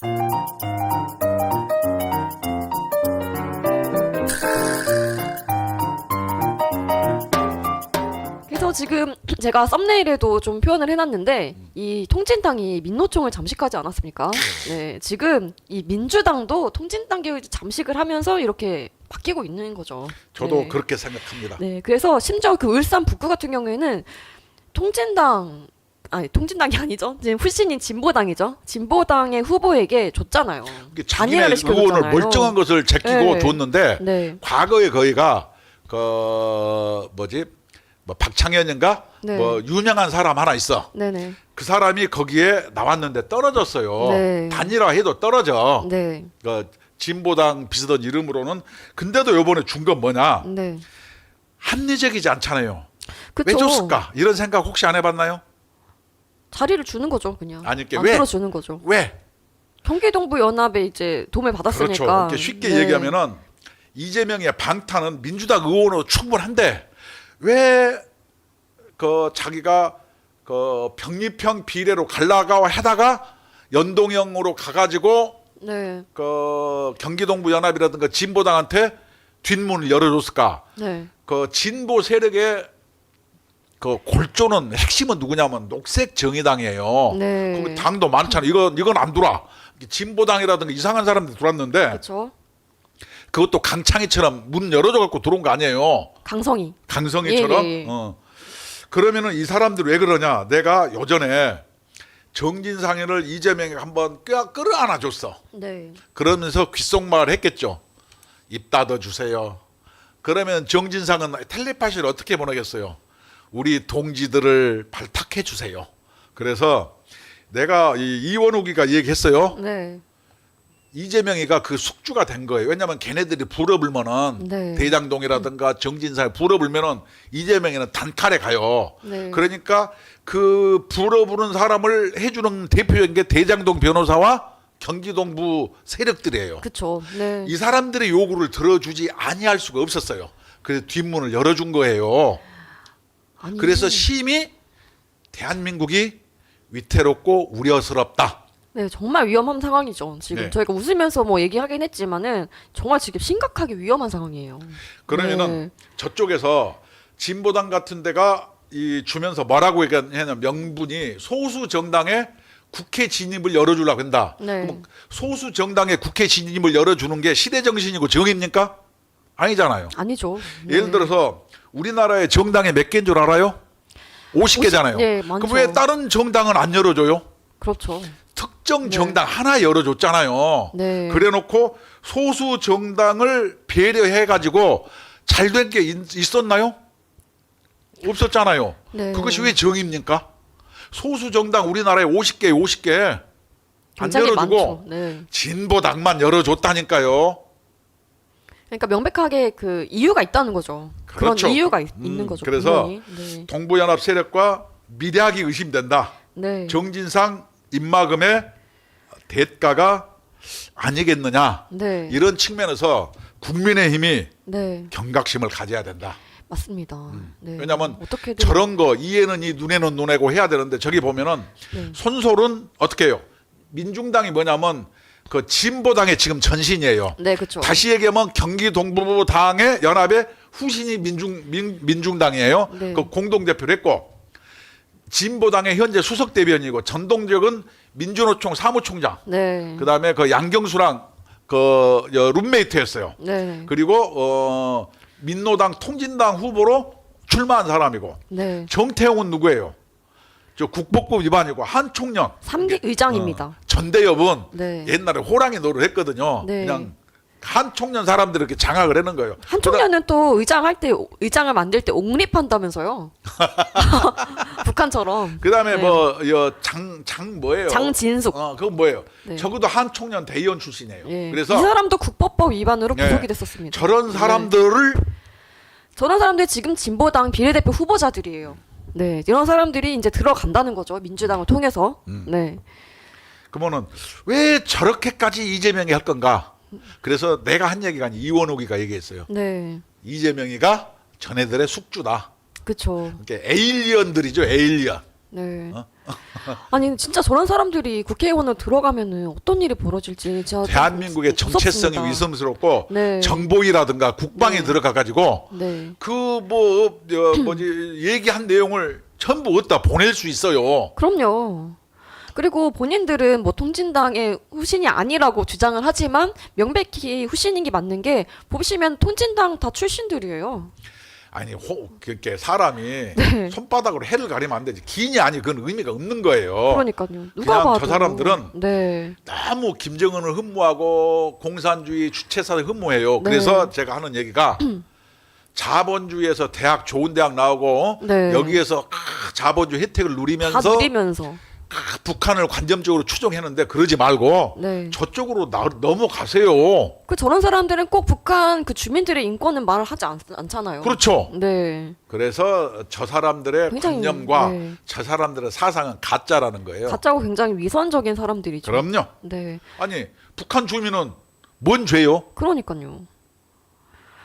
그래서 지금 제가 썸네일에도 좀 표현을 해놨는데 이 통진당이 민노총을 잠식하지 않았습니까? 네, 지금 이 민주당도 통진당 계열 잠식을 하면서 이렇게 바뀌고 있는 거죠. 저도 네. 그렇게 생각합니다. 네, 그래서 심지어 그 울산 북구 같은 경우에는 통진당이 아니죠. 지금 후신인 진보당이죠. 진보당의 후보에게 줬잖아요. 이게 자기네 단일화를 의원을 시켜줬잖아요. 멀쩡한 것을 제끼고 네. 줬는데 네, 과거에 거기가 뭐 박창현인가 네. 뭐 유명한 사람 하나 있어. 네네, 그 사람이 거기에 나왔는데 떨어졌어요. 네. 단일화해도 떨어져. 네, 진보당 비슷한 이름으로는. 근데도 요번에 준 건 뭐냐? 네. 합리적이지 않잖아요. 그쵸. 왜 줬을까? 이런 생각 혹시 안 해봤나요? 자리를 주는 거죠, 그냥. 아니, 이게 왜? 만들어주는 거죠. 왜? 경기동부 연합에 이제 도움을 받았으니까. 그렇죠. 이렇게 쉽게 네. 얘기하면은 이재명의 방탄은 민주당 의원으로 충분한데 왜 자기가 병립형 비례로 갈라가 하다가 연동형으로 가가지고 네, 경기동부 연합이라든가 진보당한테 뒷문을 열어줬을까? 네, 진보 세력의 골조는 핵심은 누구냐면 녹색 정의당이에요. 네. 거기 당도 많잖아. 이건 안 돌아. 진보당이라든가 이상한 사람들 들어왔는데 그렇죠. 그것도 강창희처럼 문 열어줘 갖고 들어온 거 아니에요. 강성희처럼. 예. 그러면은 이 사람들 왜 그러냐? 내가 요전에 정진상을 이재명이 한번 끌어안아 줬어. 네, 그러면서 귓속말 했겠죠. 입 닫아 주세요. 그러면 정진상은 텔레파시를 어떻게 보내겠어요? 우리 동지들을 발탁해 주세요. 그래서 내가 이원욱이가 얘기했어요. 네, 이재명이가 그 숙주가 된 거예요. 왜냐하면 걔네들이 불어불면은 네. 대장동이라든가 정진상이 불어불면은 이재명이는 단칼에 가요. 네. 그러니까 그 불어부는 사람을 해주는 대표인 게 대장동 변호사와 경기동부 세력들이에요. 그렇죠. 네, 이 사람들의 요구를 들어주지 아니할 수가 없었어요. 그래서 뒷문을 열어준 거예요. 아니, 그래서 심히 대한민국이 위태롭고 우려스럽다. 네, 정말 위험한 상황이죠. 지금 네. 저희가 웃으면서 뭐 얘기하긴 했지만은 정말 지금 심각하게 위험한 상황이에요. 그러면은 네. 저쪽에서 진보당 같은 데가 주면서 뭐라고 얘기하냐면 명분이 소수 정당의 국회 진입을 열어주려고 한다. 네. 그럼 소수 정당의 국회 진입을 열어주는 게 시대 정신이고 정입니까? 아니잖아요. 아니죠. 네. 예를 들어서 우리나라의 정당이 몇 개인 줄 알아요? 50개잖아요. 네, 많죠. 그럼 왜 다른 정당은 안 열어줘요? 그렇죠. 특정 정당 하나 열어줬잖아요. 네. 그래놓고 소수 정당을 배려해가지고 잘된 게 있었나요? 없었잖아요. 네. 그것이 왜 정입니까? 소수 정당 우리나라에 50개 안 굉장히 열어주고 많죠. 네. 진보당만 열어줬다니까요. 그러니까 명백하게 그 이유가 있다는 거죠. 그렇죠. 그런 이유가 있는 거죠. 그래서 분명히. 네. 동부연합 세력과 미략이 의심된다. 네. 정진상 입막음의 대가가 아니겠느냐. 네. 이런 측면에서 국민의힘이 네. 경각심을 가져야 된다. 맞습니다. 네. 왜냐하면 어떻게든 저런 거 이에는 이 눈에는 눈에고 해야 되는데 저기 보면은 네. 손솔은 어떻게 해요? 민중당이 뭐냐면 그 진보당의 지금 전신이에요. 네, 그렇죠. 다시 얘기하면 경기동부당의 연합의 후신이 민중당이에요. 네. 그 공동대표를 했고 진보당의 현재 수석 대변이고 전동적은 민주노총 사무총장. 네. 그다음에 그 양경수랑 룸메이트였어요. 네. 그리고 민노당 통진당 후보로 출마한 사람이고 네. 정태웅은 누구예요? 저 국법법 위반이고 한 총련 3기 의장입니다. 전대협은 네. 옛날에 호랑이 노를 했거든요. 네. 그냥 한 총련 사람들을 이렇게 장악을 하는 거예요. 한총련은 또 의장을 만들 때 옹립한다면서요. 북한처럼. 그다음에 네. 장 뭐예요? 장진숙. 그건 뭐예요? 네. 적어도 한 총련 대의원 출신이에요. 예. 그래서 이 사람도 국법법 위반으로 네. 구속이 됐었습니다. 저런 사람들을 저런 사람들이 지금 진보당 비례대표 후보자들이에요. 네, 이런 사람들이 이제 들어간다는 거죠. 민주당을 통해서. 네, 그러면은 왜 저렇게까지 이재명이 할 건가? 그래서 내가 한 얘기가 아니 이원욱이가 얘기했어요. 네, 이재명이가 전애들의 숙주다. 그렇죠. 그러니까 에일리언들이죠, 에일리언. 네. 아니 진짜 저런 사람들이 국회의원으로 들어가면은 어떤 일이 벌어질지 진짜 대한민국의 정체성이 무섭습니다. 위험스럽고 네. 정보이라든가 국방에 네. 들어가 가지고 네. 그 뭐지 얘기한 내용을 전부 어디다 보낼 수 있어요. 그럼요. 그리고 본인들은 뭐 통진당의 후신이 아니라고 주장을 하지만 명백히 후신인 게 맞는 게 보시면 통진당 다 출신들이에요. 아니 그렇게 사람이 네. 손바닥으로 해를 가리면 안 되지. 기인이 아니 그건 의미가 없는 거예요. 그러니까요. 누가 그냥 봐도 저 사람들은 네. 너무 김정은을 흠모하고 공산주의 주체사를 흠모해요. 네. 그래서 제가 하는 얘기가 자본주의에서 대학 좋은 대학 나오고 네. 여기에서 자본주의 혜택을 다 누리면서 누리면서 북한을 관점적으로 추종했는데 그러지 말고 네. 저쪽으로 넘어가세요. 그 저런 사람들은 꼭 북한 그 주민들의 인권은 말을 하지 않잖아요. 그렇죠. 네. 그래서 저 사람들의 굉장히, 관념과 네. 저 사람들의 사상은 가짜라는 거예요. 가짜고 굉장히 위선적인 사람들이죠. 그럼요. 네. 아니 북한 주민은 뭔 죄요? 그러니까요.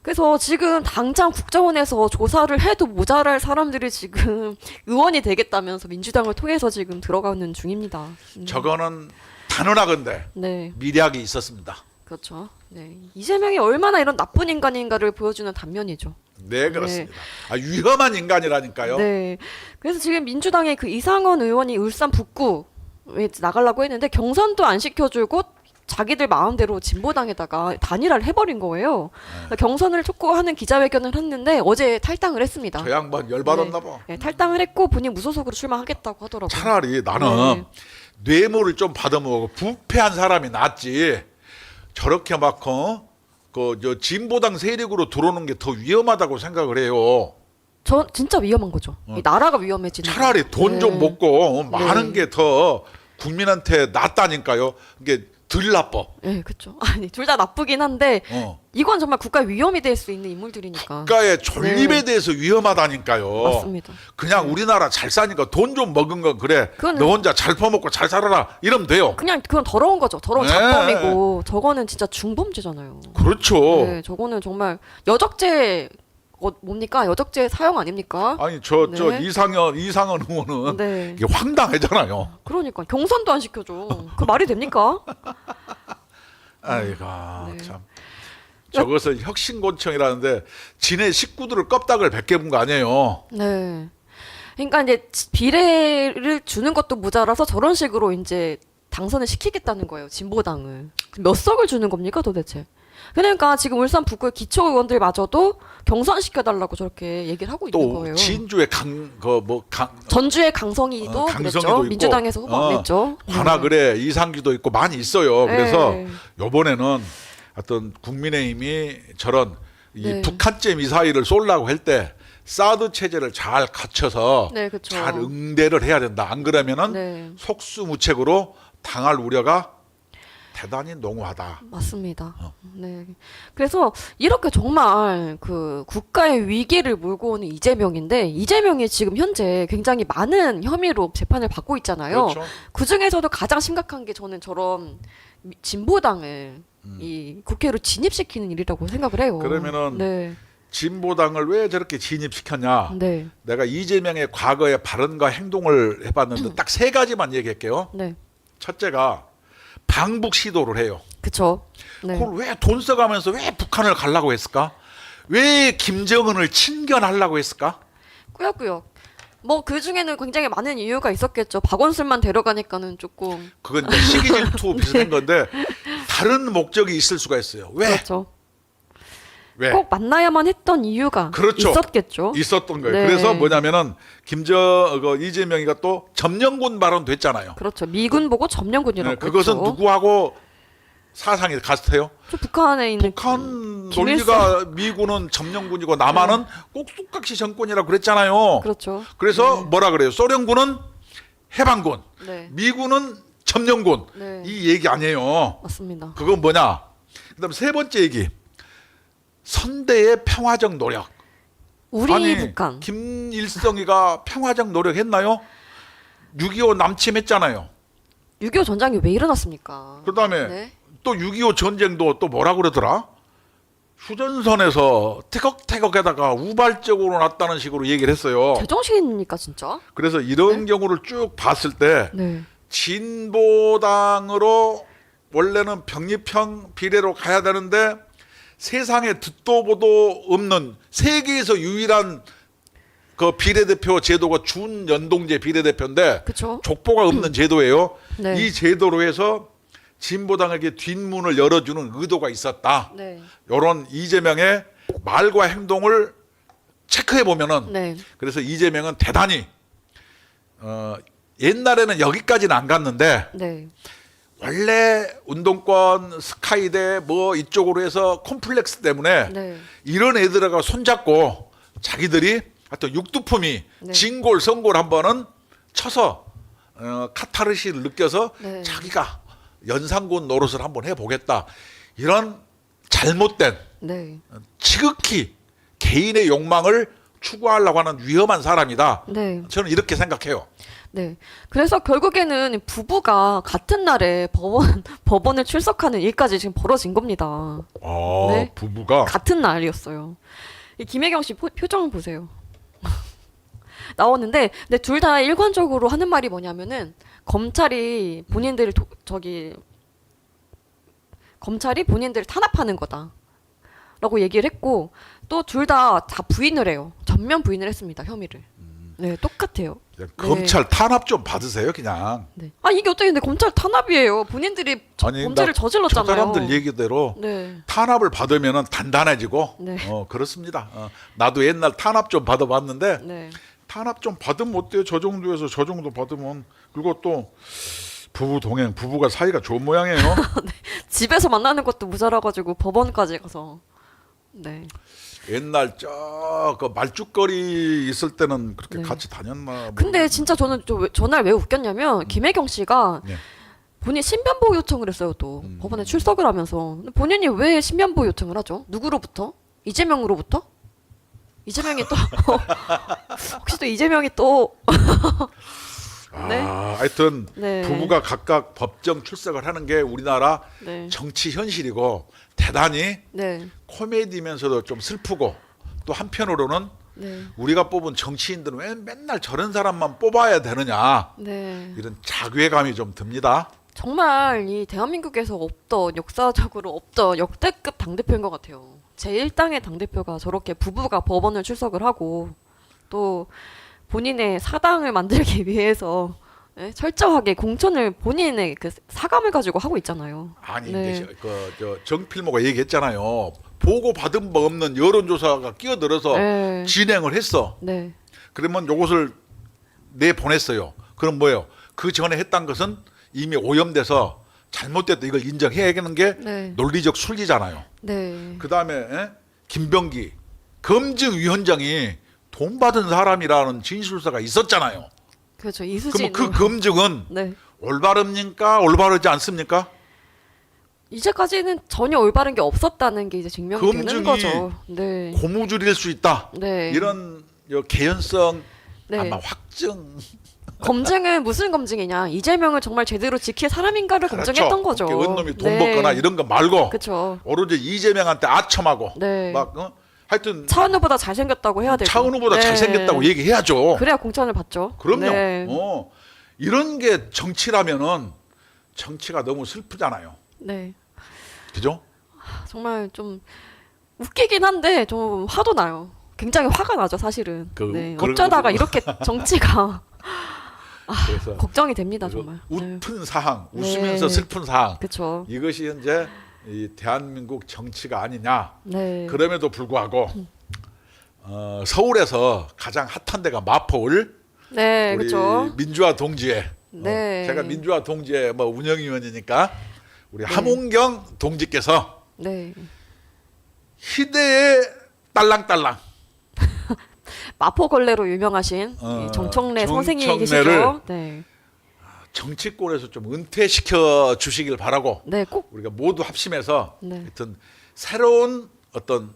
그래서 지금 당장 국정원에서 조사를 해도 모자랄 사람들이 지금 의원이 되겠다면서 민주당을 통해서 지금 들어가는 중입니다. 저거는 단언하건대 네, 미략이 있었습니다. 그렇죠. 네, 이재명이 얼마나 이런 나쁜 인간인가를 보여주는 단면이죠. 네, 그렇습니다. 위험한 인간이라니까요. 네, 그래서 지금 민주당의 그 이상원 의원이 울산 북구에 나가려고 했는데 경선도 안 시켜주고 자기들 마음대로 진보당에다가 단일화를 해버린 거예요. 경선을 촉구하는 기자회견을 했는데 어제 탈당을 했습니다. 저 양반 열받았나 봐. 네, 탈당을 했고 본인 무소속으로 출마하겠다고 하더라고요. 차라리 나는 뇌물을 좀 받아먹고 부패한 사람이 낫지. 저렇게 막 저 진보당 세력으로 들어오는 게 더 위험하다고 생각을 해요. 저 진짜 위험한 거죠. 이 나라가 위험해지는. 차라리 돈 좀 네. 먹고 많은 네. 게 더 국민한테 낫다니까요. 이게 덜 나빠. 네, 그렇죠. 아니 둘 다 나쁘긴 한데 이건 정말 국가 위험이 될 수 있는 인물들이니까. 국가의 존립에 네. 대해서 위험하다니까요. 맞습니다. 그냥 우리나라 잘 사니까 돈 좀 먹은 건 그래. 그건- 너 혼자 잘 퍼먹고 잘 살아라. 이러면 돼요. 그냥 그건 더러운 거죠. 더러운 네. 잡범이고 저거는 진짜 중범죄잖아요. 그렇죠. 네, 저거는 정말 여적죄 뭡니까? 여적죄 사형 아닙니까? 아니 저 네. 이상현 의원은 네. 이게 황당하잖아요. 그러니까 경선도 안 시켜줘. 그 말이 됩니까? 아이고 네. 참. 저것을 혁신곤청이라는데 지네 식구들을 껍닥을 벗겨본 거 아니에요. 네. 그러니까 이제 비례를 주는 것도 모자라서 저런 식으로 이제 당선을 시키겠다는 거예요. 진보당을. 몇 석을 주는 겁니까 도대체? 그러니까 지금 울산 북구 기초 의원들마저도 경선 시켜달라고 저렇게 얘기를 하고 있는 또 거예요. 진주의 전주의 강성희도 강성희도 그랬죠. 있고, 민주당에서 후보 안 냈죠. 관악을에 이상기도 있고 많이 있어요. 그래서 네. 요번에는 어떤 국민의힘이 저런 이 네. 북한제 미사일을 쏠라고 할 때 사드 체제를 잘 갖춰서 네, 그쵸. 잘 응대를 해야 된다. 안 그러면은 네. 속수무책으로 당할 우려가 대단히 농후하다. 맞습니다. 네. 그래서 이렇게 정말 그 국가의 위기를 몰고 오는 이재명인데 이재명이 지금 현재 굉장히 많은 혐의로 재판을 받고 있잖아요. 그렇죠. 그 중에서도 가장 심각한 게 저는 저런 진보당을 이 국회로 진입시키는 일이라고 생각을 해요. 그러면은 네. 진보당을 왜 저렇게 진입시켰냐? 네. 내가 이재명의 과거의 발언과 행동을 해봤는데 딱 세 가지만 얘기할게요. 네. 첫째가 방북 시도를 해요. 그쵸. 네. 그걸 왜 돈 써가면서 왜 북한을 가려고 했을까? 왜 김정은을 친견하려고 했을까? 꾸역꾸역. 뭐 그 중에는 굉장히 많은 이유가 있었겠죠. 박원순만 데려가니까는 조금 그건 이제 시기 질투 비슷한 건데 다른 목적이 있을 수가 있어요. 왜? 그렇죠. 왜? 꼭 만나야만 했던 이유가 그렇죠. 있었겠죠. 있었던 거예요. 네. 그래서 뭐냐면은 이재명이가 또 점령군 발언도 했잖아요. 그렇죠. 미군 보고 점령군이라고 네, 그것은 했죠. 누구하고 사상이 같아요? 저 북한에 있는 북한 김일성. 논리가 미군은 점령군이고 남한은 꼭두각시 정권이라고 그랬잖아요. 그렇죠. 그래서 뭐라 그래요? 소련군은 해방군, 네. 미군은 점령군. 네. 이 얘기 아니에요. 맞습니다. 그건 뭐냐? 그다음 세 번째 얘기. 선대의 평화적 노력. 우리 아니, 북한. 김일성이가 평화적 노력했나요? 6.25 남침했잖아요. 6.25 전쟁이 왜 일어났습니까? 그다음에 네. 또 6.25 전쟁도 또 뭐라 그러더라? 휴전선에서 태극태극에다가 우발적으로 났다는 식으로 얘기를 했어요. 제정신입니까 진짜? 그래서 이런 경우를 쭉 봤을 때 네. 진보당으로 원래는 병립형 비례로 가야 되는데 세상에 듣도 보도 없는 세계에서 유일한 그 비례대표 제도가 준연동제 비례대표인데 그쵸? 족보가 없는 제도예요. 네. 이 제도로 해서 진보당에게 뒷문을 열어주는 의도가 있었다. 네. 이런 이재명의 말과 행동을 체크해 보면은 네. 그래서 이재명은 대단히 옛날에는 여기까지는 안 갔는데 네. 원래 운동권 스카이대 뭐 이쪽으로 해서 콤플렉스 때문에 네. 이런 애들하고 손잡고 자기들이 하여튼 육두품이 네. 진골 성골 한 번은 쳐서 카타르시를 느껴서 네. 자기가 연상군 노릇을 한번 해보겠다. 이런 잘못된 네. 지극히 개인의 욕망을 추구하려고 하는 위험한 사람이다. 네. 저는 이렇게 생각해요. 네. 그래서 결국에는 부부가 같은 날에 법원을 출석하는 일까지 지금 벌어진 겁니다. 네. 부부가 같은 날이었어요. 이 김혜경 씨 표정 보세요. 나왔는데, 근데 둘 다 일관적으로 하는 말이 뭐냐면은 검찰이 본인들을 검찰이 본인들을 탄압하는 거다라고 얘기를 했고, 또 둘 다 부인을 해요. 전면 부인을 했습니다. 혐의를. 네, 똑같아요. 검찰 탄압 좀 받으세요, 그냥. 네. 아 이게 어떻게 근데 검찰 탄압이에요? 본인들이 아니, 범죄를 저 저질렀잖아요. 사람들 얘기대로 네. 탄압을 받으면 단단해지고 네. 그렇습니다. 나도 옛날 탄압 좀 받아봤는데 네. 탄압 좀 받으면 어때요? 저 정도에서 저 정도 받으면. 그리고 또 부부 동행, 부부가 사이가 좋은 모양이에요. 집에서 만나는 것도 모자라가지고 법원까지 가서. 네. 옛날 그 말죽거리 있을 때는 그렇게 네. 같이 다녔나. 근데 진짜 저는 전날 왜 웃겼냐면 김혜경 씨가 네. 본인 신변보호 요청을 했어요. 또 법원에 출석을 하면서. 근데 본인이 왜 신변보호 요청을 하죠? 누구로부터? 이재명으로부터? 이재명이 또 혹시 또 이재명이 또 네? 하여튼 네. 부부가 각각 법정 출석을 하는 게 우리나라 네. 정치 현실이고 대단히 네. 코미디면서도 좀 슬프고 또 한편으로는 네. 우리가 뽑은 정치인들은 왜 맨날 저런 사람만 뽑아야 되느냐 네. 이런 자괴감이 좀 듭니다. 정말 이 대한민국에서 없던 역사적으로 없던 역대급 당대표인 것 같아요. 제1당의 당대표가 저렇게 부부가 법원을 출석을 하고 또 본인의 사당을 만들기 위해서 철저하게 공천을 본인의 그 사감을 가지고 하고 있잖아요. 아니 네. 이제 저 정필모가 얘기했잖아요. 보고 받은 바 없는 여론조사가 끼어들어서 네. 진행을 했어. 네. 그러면 요것을 내보냈어요. 그럼 뭐예요? 그 전에 했던 것은 이미 오염돼서 잘못됐다. 이걸 인정해야 하는 게 네. 논리적 순리잖아요. 네. 그 다음에 김병기 검증위원장이 돈 받은 사람이라는 진술서가 있었잖아요. 그렇죠. 그럼 이수진. 그 검증은 네. 올바릅니까? 올바르지 않습니까? 이제까지는 전혀 올바른 게 없었다는 게 이제 증명이 되는 검증이 거죠. 네. 고무줄일 수 있다. 네. 이런 개연성 네. 아마 확증. 검증은 무슨 검증이냐? 이재명을 정말 제대로 지킬 사람인가를 검증했던 거죠. 그렇게 은놈이 돈 네. 먹거나 이런 거 말고 그렇죠. 오로지 이재명한테 아첨하고 네. 막 하여튼 차은우보다 잘생겼다고 해야 되고. 차은우보다 네. 잘생겼다고 얘기해야죠. 그래야 공천을 받죠. 그럼요. 네. 이런 게 정치라면은 정치가 너무 슬프잖아요. 네. 그죠? 정말 좀 웃기긴 한데 좀 화도 나요. 굉장히 화가 나죠, 사실은. 네. 어쩌다가 이렇게 정치가 그래서 걱정이 됩니다, 정말. 웃픈 사항, 웃으면서 네. 슬픈 사항. 그렇죠. 이것이 현재 이 대한민국 정치가 아니냐. 네. 그럼에도 불구하고 서울에서 가장 핫한 데가 마포을 네, 우리 그렇죠. 민주화 동지회. 네. 제가 민주화 동지회 운영위원이니까 우리 함홍경 동지께서 네. 희대의 딸랑딸랑 마포걸레로 유명하신 이 정청래 선생님이 정청래를 계시죠. 네. 정치권에서 좀 은퇴시켜 주시길 바라고 네, 꼭. 우리가 모두 합심해서 네. 하여튼 새로운 어떤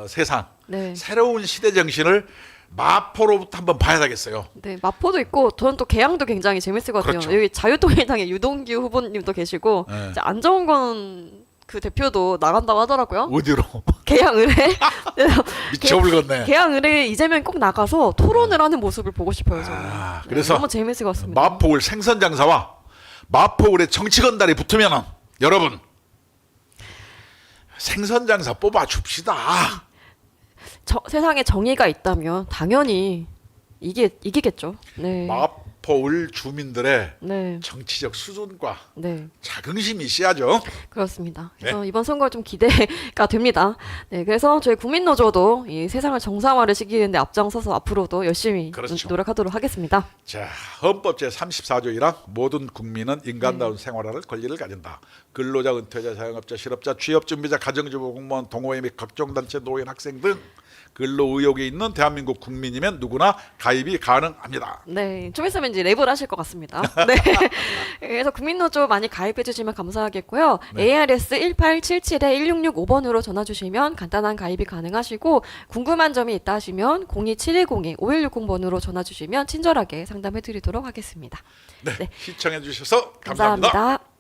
세상, 네. 새로운 시대 정신을 마포로부터 한번 봐야 되겠어요. 네, 마포도 있고 저는 또 계양도 굉장히 재밌을 것 같아요. 그렇죠. 여기 자유통일당의 유동규 후보님도 계시고 네. 이제 안정건 그 대표도 나간다고 하더라고요. 어디로? 개항 의뢰. 미쳐불겠네. 개항 의뢰 이재명이 꼭 나가서 토론을 하는 모습을 보고 싶어요. 저는. 아, 네, 그래서 너무 재밌을 것 같습니다. 마포울 생선장사와 마포울의 정치건달이 붙으면은 여러분 생선장사 뽑아 줍시다. 세상에 정의가 있다면 당연히 이기겠죠. 네. 마포울 주민들의 네. 정치적 수준과 네. 자긍심이 있어야죠. 그렇습니다. 그래서 네. 이번 선거 좀 기대가 됩니다. 네, 그래서 저희 국민노조도 이 세상을 정상화를 시키는데 앞장서서 앞으로도 열심히 그렇죠. 노력하도록 하겠습니다. 자, 헌법 제34조 1항 모든 국민은 인간다운 생활할 권리를 가진다. 근로자, 은퇴자, 자영업자, 실업자, 취업준비자, 가정주부, 공무원, 동호회 및 각종 단체, 노인, 학생 등 근로 의혹이 있는 대한민국 국민이면 누구나 가입이 가능합니다. 네, 좀 있으면 이제 랩을 하실 것 같습니다. 네, 그래서 국민노조 많이 가입해 주시면 감사하겠고요. 네. ARS 1877-1665번으로 전화 주시면 간단한 가입이 가능하시고 궁금한 점이 있다 하시면 02710-5160번으로 전화 주시면 친절하게 상담해 드리도록 하겠습니다. 네, 네. 시청해 주셔서 감사합니다. 감사합니다.